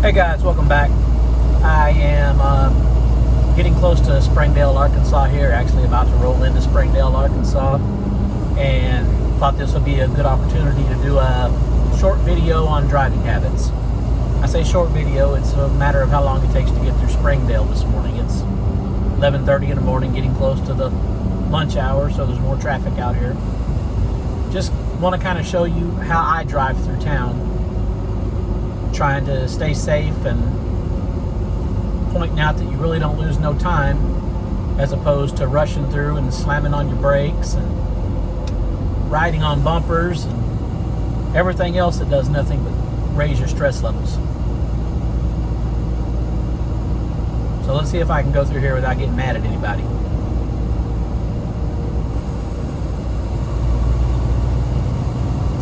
Hey guys, welcome back. I am getting close to Springdale, Arkansas here, actually about to roll into Springdale, Arkansas, and thought this would be a good opportunity to do a short video on driving habits. I say short video, it's a matter of how long it takes to get through Springdale this morning. It's 11:30 in the morning, getting close to the lunch hour, so there's more traffic out here. Just want to kind of show you how I drive through town, trying to stay safe and pointing out that you really don't lose no time as opposed to rushing through and slamming on your brakes and riding on bumpers and everything else that does nothing but raise your stress levels. So let's see if I can go through here without getting mad at anybody.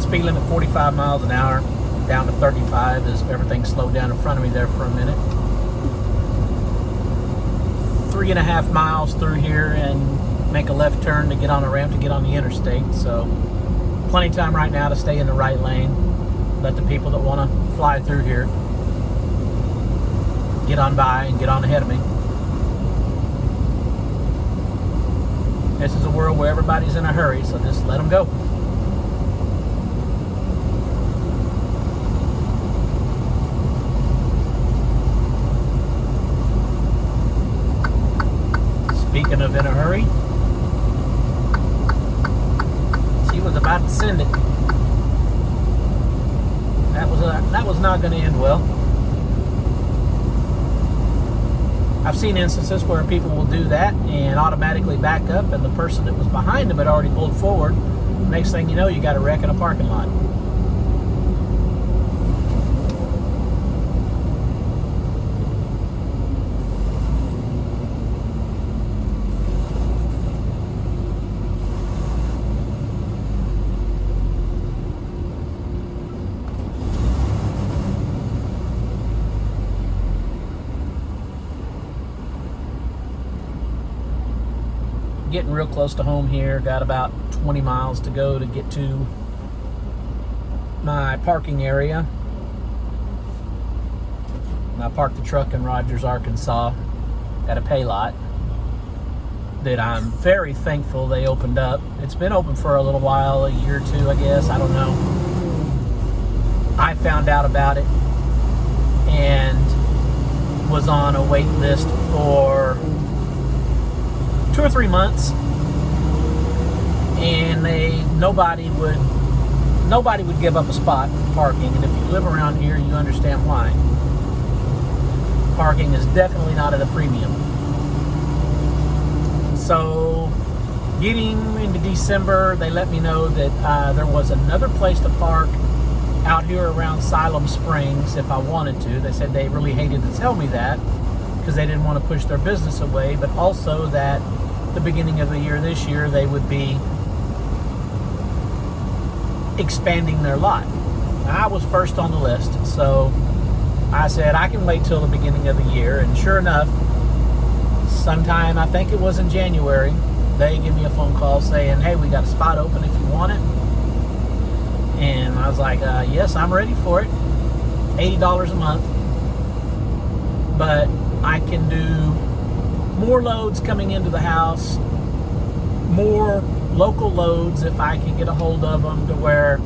Speed limit 45 miles an hour. Down to 35 as everything slowed down in front of me there for a minute. 3.5 miles through here and make a left turn to get on a ramp to get on the interstate. So plenty of time right now to stay in the right lane. Let the people that want to fly through here get on by and get on ahead of me. This is a world where everybody's in a hurry, so just let them go. Speaking of in a hurry, she was about to send it. That was not going to end well. I've seen instances where people will do that and automatically back up, and the person that was behind them had already pulled forward. Next thing you know, you got a wreck in a parking lot. Getting real close to home here. Got about 20 miles to go to get to my parking area. And I parked the truck in Rogers, Arkansas at a pay lot that I'm very thankful they opened up. It's been open for a little while, a year or two, I guess. I don't know. I found out about it and was on a wait list for 2 or 3 months, and nobody would give up a spot for parking. And if you live around here, you understand why. Parking is definitely not at a premium. So getting into December, they let me know that there was another place to park out here around Siloam Springs if I wanted to. They said they really hated to tell me that because they didn't want to push their business away, but also that the beginning of the year this year they would be expanding their lot. I was first on the list, so I said I can wait till the beginning of the year, and sure enough, sometime, I think it was in January, they give me a phone call saying, hey, we got a spot open if you want it. And I was like, yes, I'm ready for it. $80 a month, but I can do more loads coming into the house, more local loads if I can get a hold of them, to where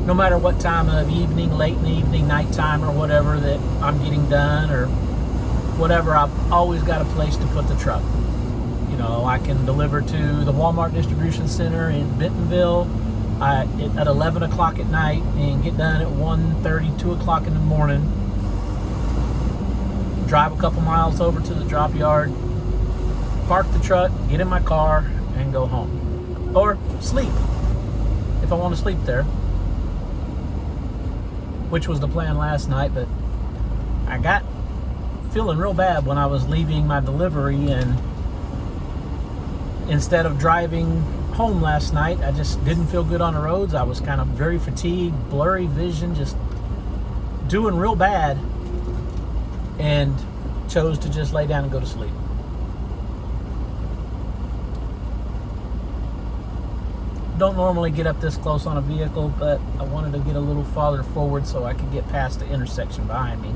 no matter what time of evening, late in the evening, nighttime, or whatever that I'm getting done or whatever, I've always got a place to put the truck. You know, I can deliver to the Walmart distribution center in Bentonville at 11 o'clock at night and get done at 1:30, 2 o'clock in the morning. Drive a couple miles over to the drop yard, park the truck, get in my car, and go home. Or sleep, if I want to sleep there, which was the plan last night, but I got feeling real bad when I was leaving my delivery, and instead of driving home last night, I just didn't feel good on the roads. I was kind of very fatigued, blurry vision, just doing real bad, and chose to just lay down and go to sleep. Don't normally get up this close on a vehicle, but I wanted to get a little farther forward so I could get past the intersection behind me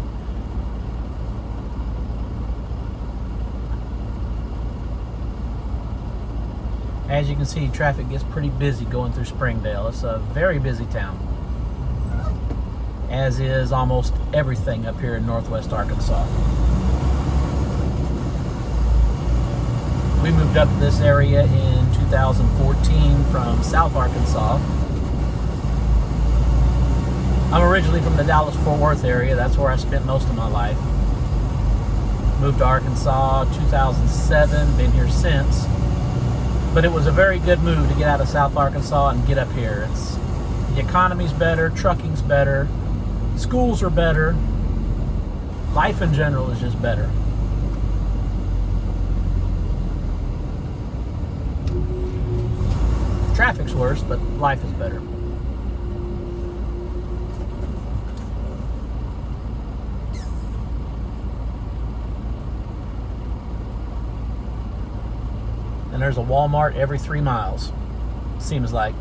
As you can see, traffic gets pretty busy going through Springdale. It's a very busy town, as is almost everything up here in Northwest Arkansas. We moved up to this area in 2014 from South Arkansas. I'm originally from the Dallas-Fort Worth area. That's where I spent most of my life. Moved to Arkansas 2007, been here since. But it was a very good move to get out of South Arkansas and get up here. The economy's better, trucking's better, schools are better, life in general is just better. Traffic's worse, but life is better. And there's a Walmart every 3 miles, seems like.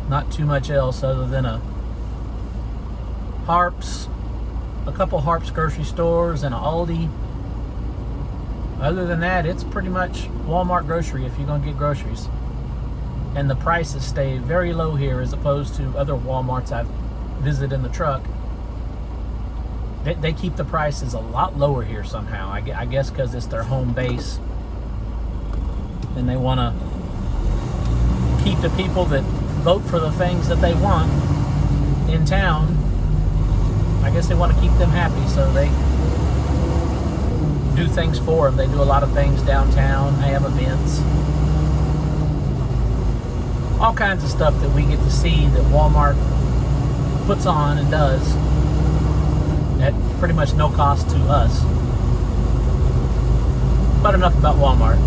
Not too much else other than a Harps, a couple Harps grocery stores, and an Aldi. Other than that, it's pretty much Walmart grocery if you're going to get groceries. And the prices stay very low here as opposed to other Walmarts I've visited in the truck. They keep the prices a lot lower here somehow. I guess because it's their home base. And they want to keep the people that vote for the things that they want in town. I guess they want to keep them happy, so they do things for them. They do a lot of things downtown. They have events. All kinds of stuff that we get to see that Walmart puts on and does at pretty much no cost to us. But enough about Walmart.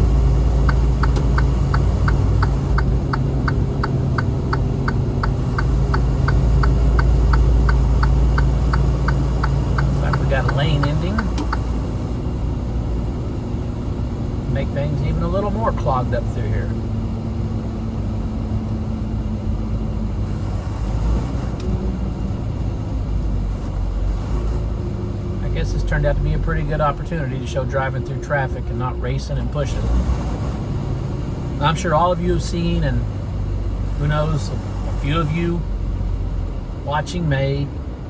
Looks like we got a lane ending. Make things even a little more clogged up through here. I guess this turned out to be a pretty good opportunity to show driving through traffic and not racing and pushing. I'm sure all of you have seen, and who knows, a few of you watching may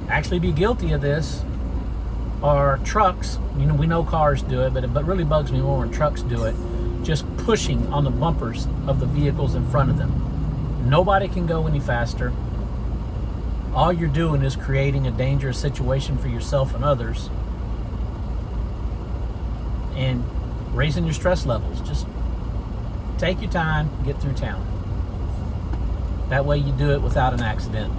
actually be guilty of this, are trucks. You know, we know cars do it, but it really bugs me more when trucks do it, just pushing on the bumpers of the vehicles in front of them. Nobody can go any faster. All you're doing is creating a dangerous situation for yourself and others and raising your stress levels. Just take your time, get through town. That way you do it without an accident.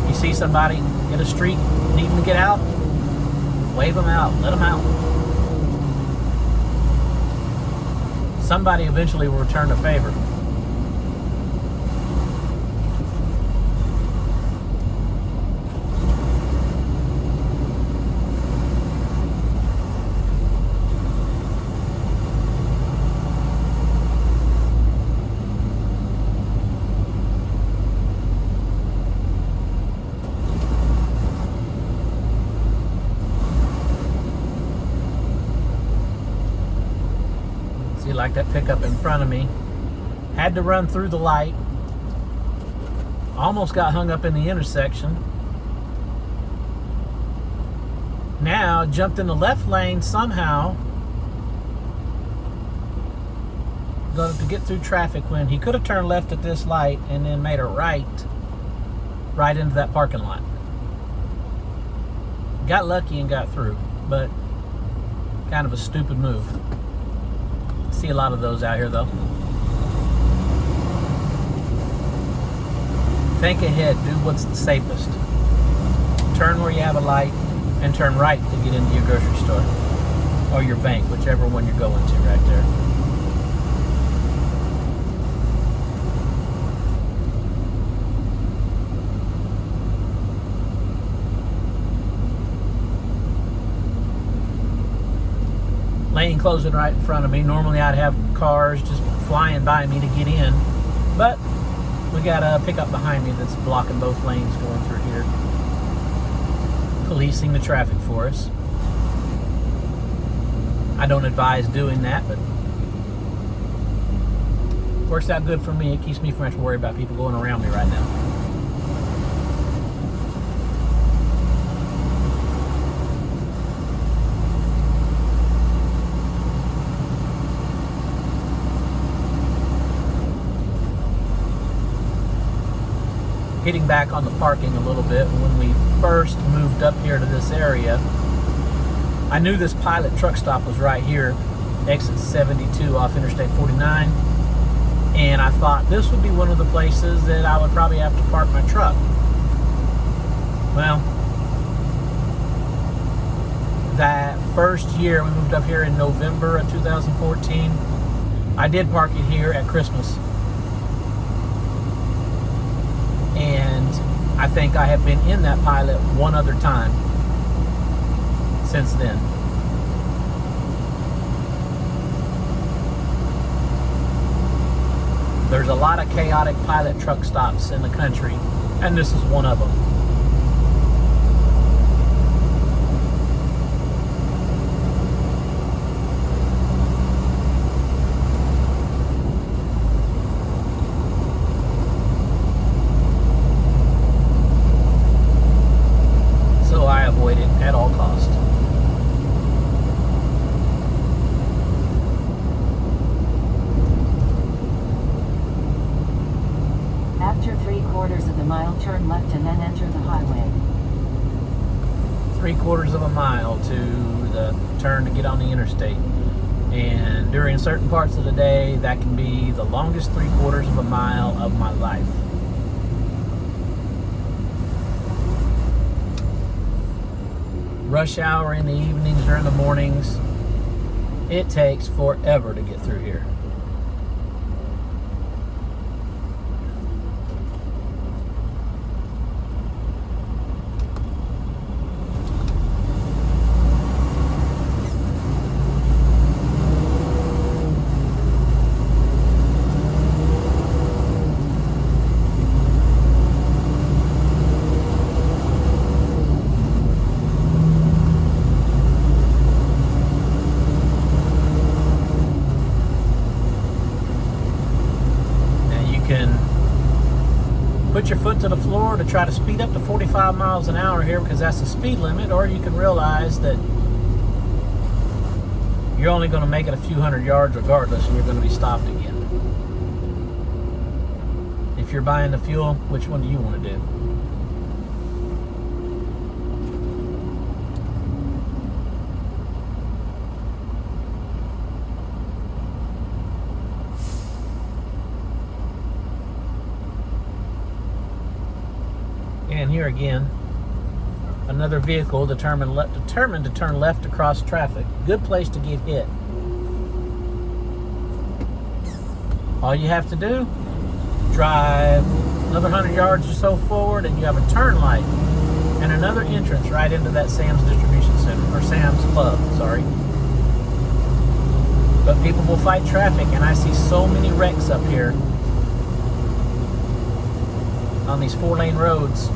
You see somebody in a street needing to get out, wave them out, let them out. Somebody eventually will return the favor. Like that pickup in front of me, had to run through the light, almost got hung up in the intersection. Now jumped in the left lane somehow to get through traffic when he could have turned left at this light and then made a right into that parking lot. Got lucky and got through, but kind of a stupid move. See a lot of those out here though. Think ahead, do what's the safest. Turn where you have a light and turn right to get into your grocery store or your bank, whichever one you're going to right there. Lane closing right in front of me. Normally I'd have cars just flying by me to get in, but We got a pickup behind me that's blocking both lanes going through here, policing the traffic for us. I don't advise doing that, but works out good for me. It keeps me from having to worry about people going around me right now. Hitting back on the parking a little bit, when we first moved up here to this area, I knew this Pilot truck stop was right here, exit 72 off Interstate 49, and I thought this would be one of the places that I would probably have to park my truck. Well, that first year we moved up here in November of 2014, I did park it here at Christmas. And I think I have been in that Pilot one other time since then. There's a lot of chaotic Pilot truck stops in the country, and this is one of them. At all costs. After 3/4 of the mile, turn left and then enter the highway. 3/4 of a mile to the turn to get on the interstate. And during certain parts of the day, that can be the longest 3/4 of a mile of my life. Rush hour in the evenings or in the mornings, it takes forever to get through here. Put your foot to the floor to try to speed up to 45 miles an hour here because that's the speed limit, or you can realize that you're only going to make it a few hundred yards regardless, and you're going to be stopped again. If you're buying the fuel, which one do you want to do? And here again, another vehicle determined to turn left across traffic. Good place to get hit. All you have to do, drive another 100 yards or so forward, and you have a turn light and another entrance right into that Sam's Distribution Center, or Sam's Club, sorry. But people will fight traffic, and I see so many wrecks up here on these 4-lane roads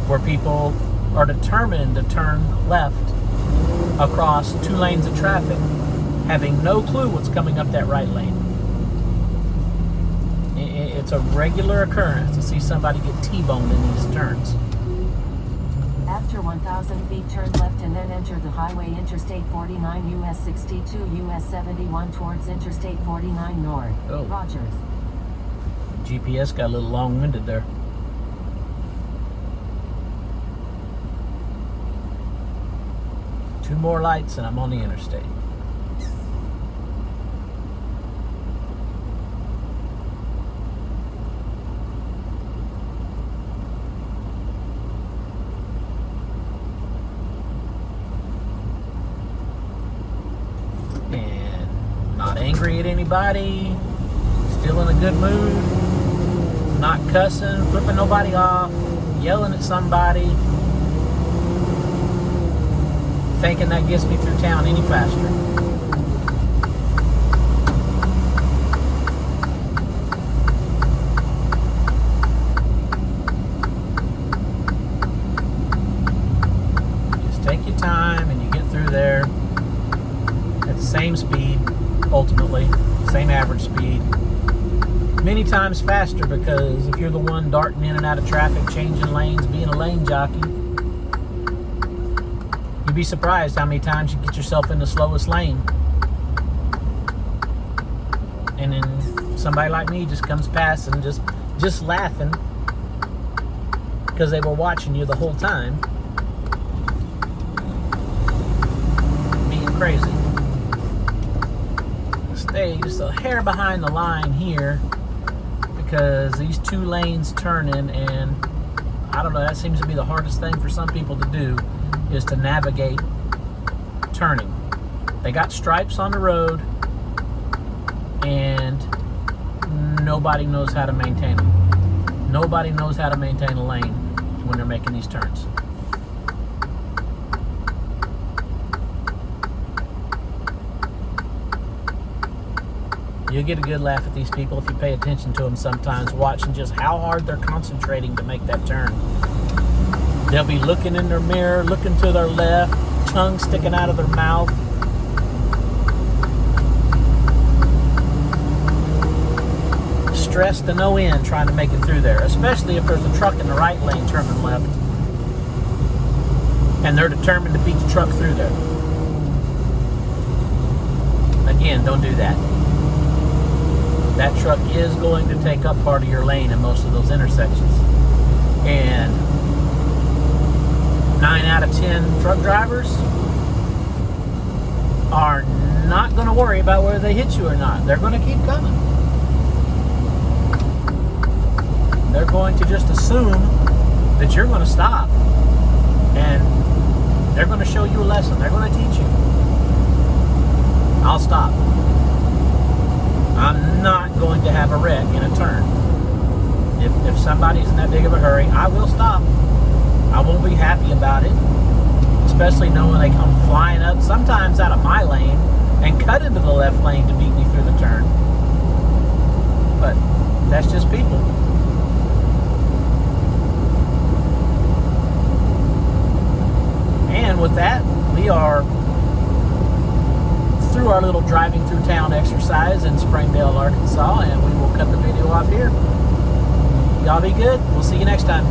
where people are determined to turn left across 2 lanes of traffic, having no clue what's coming up that right lane. It's a regular occurrence to see somebody get T-boned in these turns. After 1,000 feet, turn left and then enter the highway, Interstate 49, US 62, US 71 towards Interstate 49 North. Oh. Rogers. GPS got a little long-winded there. Two more lights and I'm on the interstate. And not angry at anybody, still in a good mood, not cussing, flipping nobody off, yelling at somebody, thinking that gets me through town any faster. time, and you get through there at the same speed, ultimately, same average speed. Many times faster, because if you're the one darting in and out of traffic, changing lanes, being a lane jockey, you'd be surprised how many times you get yourself in the slowest lane. And then somebody like me just comes past and just laughing because they were watching you the whole time, being crazy. Stay just a hair behind the line here because these two lanes turning, and I don't know, that seems to be the hardest thing for some people to do, is to navigate turning. They got stripes on the road and nobody knows how to maintain them. Nobody knows how to maintain a lane when they're making these turns. You'll get a good laugh at these people if you pay attention to them sometimes, watching just how hard they're concentrating to make that turn. They'll be looking in their mirror, looking to their left, tongue sticking out of their mouth. Stressed to no end trying to make it through there, especially if there's a truck in the right lane turning left and they're determined to beat the truck through there. Again, don't do that. That truck is going to take up part of your lane in most of those intersections. And 9 out of 10 truck drivers are not going to worry about whether they hit you or not. They're going to keep coming. They're going to just assume that you're going to stop, and they're going to show you a lesson. They're going to teach you. I'll stop. I'm not going to have a wreck in a turn. If somebody's in that big of a hurry, I will stop. I won't be happy about it, especially knowing they come flying up, sometimes out of my lane, and cut into the left lane to beat me through the turn. But that's just people. And with that, we are through our little driving through town exercise in Springdale, Arkansas, and we will cut the video off here. Y'all be good. We'll see you next time.